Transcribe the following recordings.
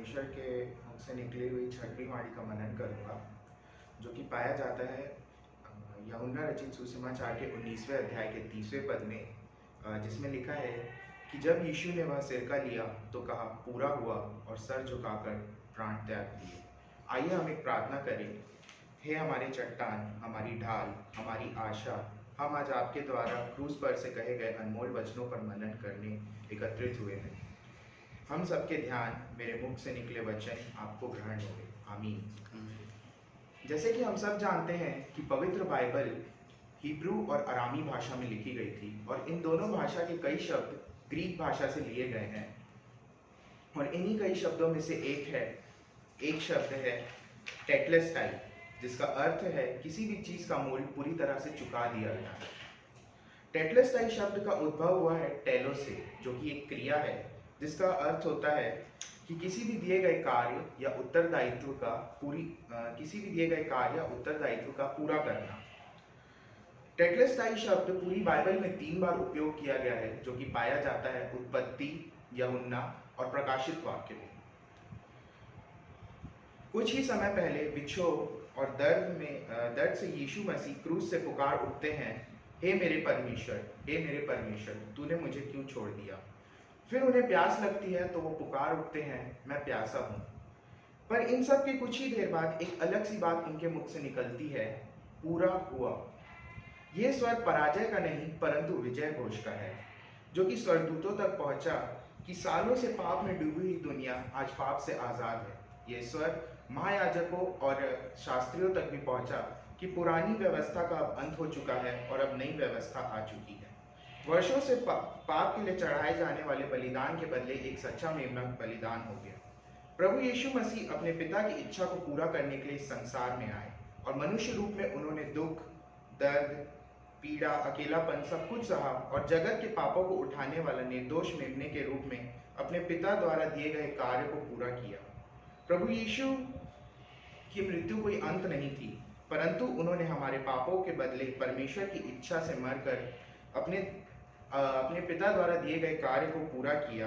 परमेश्वर के मुख से निकली हुई छठवीं वाणी का मनन करूंगा, जो कि पाया जाता है यूहन्ना रचित सुसमाचार के 19वें अध्याय के 30वें पद में, जिसमें लिखा है कि जब यीशु ने वह सिरका लिया तो कहा, पूरा हुआ, और सर झुकाकर प्राण त्याग दिए। आइए हम एक प्रार्थना करें। हे हमारे चट्टान, हमारी ढाल, हमारी आशा, हम आज आपके द्वारा क्रूस पर से कहे गए अनमोल वचनों पर मनन करने एकत्रित हुए हैं। हम सबके ध्यान मेरे मुख से निकले वचन आपको ग्रहण होंगे। आमीन। जैसे कि हम सब जानते हैं कि पवित्र बाइबल हिब्रू और अरामी भाषा में लिखी गई थी, और इन दोनों भाषा के कई शब्द ग्रीक भाषा से लिए गए हैं। और इन्हीं कई शब्दों में से एक शब्द है टेटलेस्टाई, जिसका अर्थ है किसी भी चीज का मूल्य पूरी तरह से चुका दिया गया। टेटलेस्टाई शब्द का उद्भव हुआ है टेलो से, जो कि एक क्रिया है जिसका अर्थ होता है कि किसी भी दिए गए कार्य या उत्तरदायित्व का पूरा करना। टेटलेस्टाई शब्द पूरी बाइबल में 3 बार उपयोग किया गया है, जो कि पाया जाता है उत्पत्ति, यूहन्ना और प्रकाशित वाक्य में। कुछ ही समय पहले विक्षोभ और दर्द से यीशु मसीह क्रूस से पुकार उठते हैं, हे मेरे परमेश्वर, तूने मुझे क्यों छोड़ दिया। फिर उन्हें प्यास लगती है तो वो पुकार उठते हैं, मैं प्यासा हूं। पर इन सब के कुछ ही देर बाद एक अलग सी बात उनके मुख से निकलती है, पूरा हुआ। ये स्वर पराजय का नहीं परंतु विजय घोष का है, जो कि स्वर्गदूतों तक पहुंचा कि सालों से पाप में डूबी हुई दुनिया आज पाप से आजाद है। ये स्वर महायाजकों और शास्त्रियों तक भी पहुंचा कि पुरानी व्यवस्था का अब अंत हो चुका है और अब नई व्यवस्था आ चुकी है। वर्षों से पाप के लिए चढ़ाए जाने वाले बलिदान के बदले एक सच्चा मेमना बलिदान हो गया। प्रभु यीशु मसीह अपने पिता की इच्छा को पूरा करने के लिए इस संसार में आए, और मनुष्य रूप में उन्होंने दुख, दर्द, पीड़ा, अकेलापन सब कुछ सहा, और जगत के पापों को उठाने वाला निर्दोष मेमने के रूप में अपने पिता द्वारा दिए गए कार्य को पूरा किया। प्रभु यीशु की मृत्यु कोई अंत नहीं थी, परंतु उन्होंने हमारे पापों के बदले परमेश्वर की इच्छा से मरकर अपने पिता द्वारा दिए गए कार्य को पूरा किया।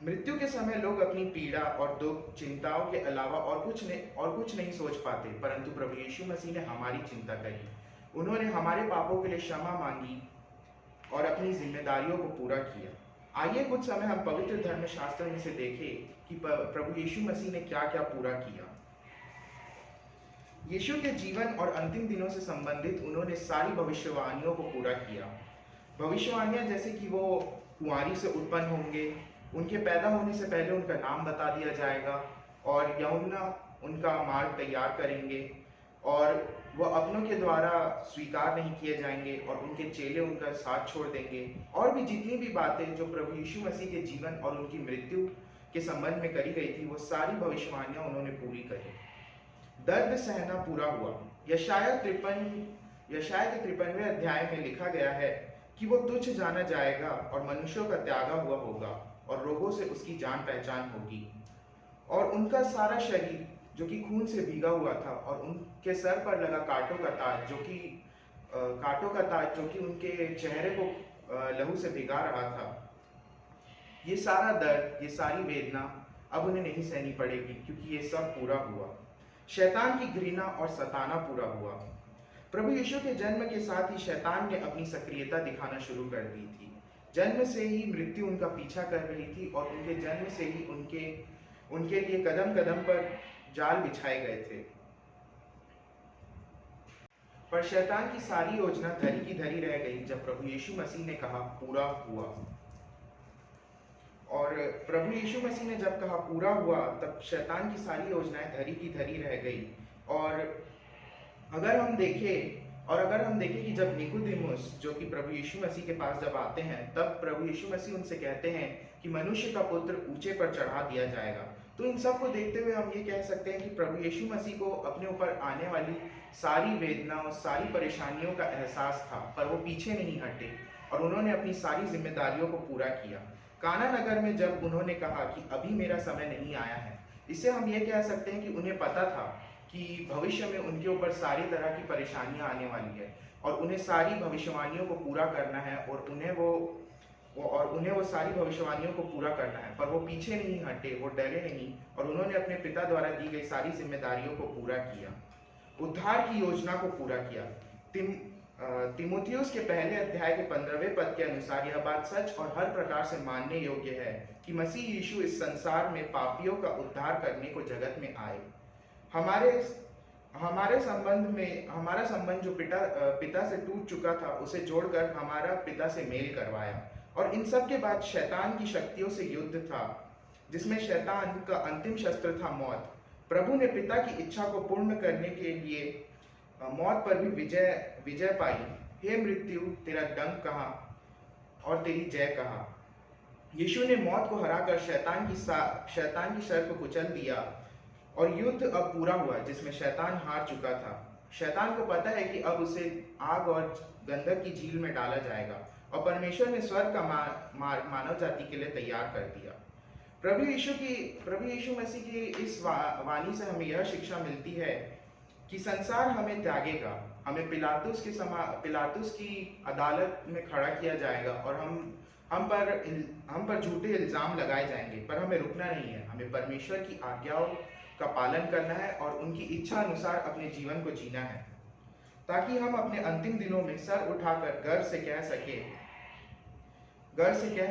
मृत्यु के समय लोग अपनी पीड़ा और दुख, चिंताओं के अलावा और कुछ नहीं सोच पाते, परंतु प्रभु यीशु मसीह ने हमारी चिंता करी। उन्होंने हमारे पापों के लिए क्षमा मांगी और अपनी जिम्मेदारियों को पूरा किया। आइए कुछ समय हम पवित्र धर्मशास्त्र में से देखें कि प्रभु यीशु मसीह ने क्या क्या पूरा किया। यीशु के जीवन और अंतिम दिनों से संबंधित उन्होंने सारी भविष्यवाणियों को पूरा किया। भविष्यवाणियां जैसे कि वो कुंवारी से उत्पन्न होंगे, उनके पैदा होने से पहले उनका नाम बता दिया जाएगा, और यूहन्ना उनका मार्ग तैयार करेंगे, और वह अपनों के द्वारा स्वीकार नहीं किए जाएंगे, और उनके चेले उनका साथ छोड़ देंगे। और भी जितनी भी बातें जो प्रभु यीशु मसीह के जीवन और उनकी मृत्यु के संबंध में करी गई थी, वो सारी भविष्यवाणियां उन्होंने पूरी करी। दर्द सहना पूरा हुआ। यशाया के 53वें अध्याय में लिखा गया है कि वो तुच्छ जाना जाएगा और मनुष्यों का त्यागा हुआ होगा, और रोगों से उसकी जान पहचान होगी। और उनका सारा शरीर जो कि खून से भीगा हुआ था, और उनके सर पर लगा कांटों का ताज जो कि उनके चेहरे को लहू से भिगा रहा था। ये सारा दर्द, ये सारी वेदना अब उन्हें नहीं सहनी पड़ेगी, क्योंकि ये सब पूरा हुआ। शैतान की घृणा और सताना पूरा हुआ। प्रभु यीशु के जन्म के साथ ही शैतान ने अपनी सक्रियता दिखाना शुरू कर दी थी। जन्म से ही मृत्यु उनका पीछा कर रही थी, और उनके जन्म से ही उनके लिए कदम कदम पर जाल बिछाए गए थे। पर शैतान की सारी योजना धरी की धरी रह गई जब प्रभु यीशु मसीह ने कहा, पूरा हुआ। और प्रभु यीशु मसीह ने जब कहा पूरा हुआ, तब शैतान की सारी योजनाएं धरी की धरी रह गई। और अगर हम देखें कि जब निकोदेमुस, जो कि प्रभु यीशु मसीह के पास जब आते हैं, तब प्रभु यीशु मसीह उनसे कहते हैं कि मनुष्य का पुत्र ऊंचे पर चढ़ा दिया जाएगा। तो इन सब को देखते हुए हम ये कह सकते हैं कि प्रभु यीशु मसीह को अपने ऊपर आने वाली सारी वेदनाओं, सारी परेशानियों का एहसास था, पर वो पीछे नहीं हटे, और उन्होंने अपनी सारी जिम्मेदारियों को पूरा किया। काना नगर में जब उन्होंने कहा कि अभी मेरा समय नहीं आया है, इससे हम ये कह सकते हैं कि उन्हें पता था कि भविष्य में उनके ऊपर सारी तरह की परेशानियां आने वाली है, और उन्हें सारी भविष्यवाणियों को पूरा करना है, और उन्हें वो और उन्हें वो सारी भविष्यवाणियों को पूरा करना है, पर वो पीछे नहीं हटे, वो डरे नहीं, और उन्होंने अपने पिता द्वारा दी गई सारी जिम्मेदारियों को पूरा किया, उद्धार की योजना को पूरा किया। तिमोथियुस के पहले अध्याय के 15वें पद के अनुसार यह बात सच और हर प्रकार से मानने योग्य है कि मसीह यीशु इस संसार में पापियों का उद्धार करने को जगत में आए। हमारे हमारा संबंध जो पिता से टूट चुका था, उसे जोड़कर हमारा पिता से मेल करवाया। और इन सब के बाद शैतान की शक्तियों से युद्ध था, जिसमें शैतान का अंतिम शस्त्र था मौत। प्रभु ने पिता की इच्छा को पूर्ण करने के लिए मौत पर भी विजय पाई। हे मृत्यु, तेरा डंक कहाँ और तेरी जय कहाँ। यीशु ने मौत को हराकर शैतान की शर को कुचल दिया, और युद्ध अब पूरा हुआ जिसमें शैतान हार चुका था। शैतान को पता है कि अब उसे आग और गंधक की झील में डाला जाएगा, और परमेश्वर ने स्वर्ग का मानव जाति के लिए तैयार कर दिया। प्रभु यीशु मसीह की इस वाणी से हमें यह शिक्षा मिलती है कि संसार हमें त्यागेगा, हमें पिलातुस की अदालत में खड़ा किया जाएगा, और हम पर झूठे इल्जाम लगाए जाएंगे, पर हमें रुकना नहीं है। हमें परमेश्वर की आज्ञाओं का पालन करना है और उनकी इच्छा अनुसार अपने जीवन को जीना है, ताकि हम अपने अंतिम दिनों में सर उठाकर गर्व से कह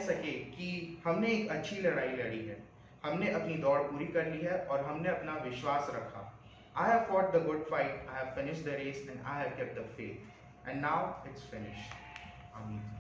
सके कि हमने एक अच्छी लड़ाई लड़ी है, हमने अपनी दौड़ पूरी कर ली है, और हमने अपना विश्वास रखा। I have fought the good fight, I have finished the race, and I have kept the faith. And now it's finished. Amen.